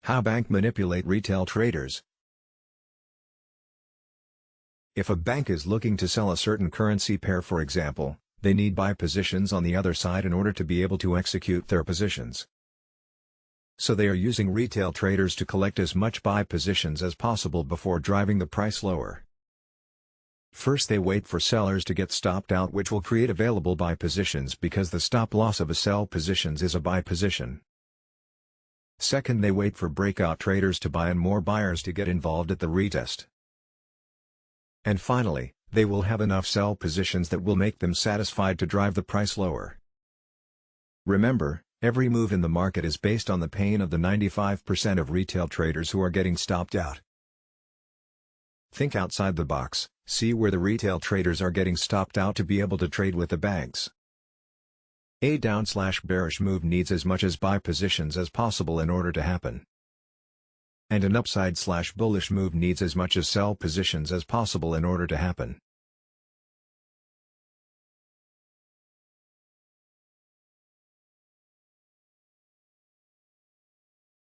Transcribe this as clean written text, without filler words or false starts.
How bank manipulate retail traders. If a bank is looking to sell a certain currency pair, for example, they need buy positions on the other side in order to be able to execute their positions. So they are using retail traders to collect as much buy positions as possible before driving the price lower. First, they wait for sellers to get stopped out, which will create available buy positions because the stop loss of a sell positions is a buy position. Second, they wait for breakout traders to buy and more buyers to get involved at the retest. And finally, they will have enough sell positions that will make them satisfied to drive the price lower. Remember, every move in the market is based on the pain of the 95% of retail traders who are getting stopped out. Think outside the box, see where the retail traders are getting stopped out to be able to trade with the banks. A down/bearish move needs as much as buy positions as possible in order to happen. And an upside/bullish move needs as much as sell positions as possible in order to happen.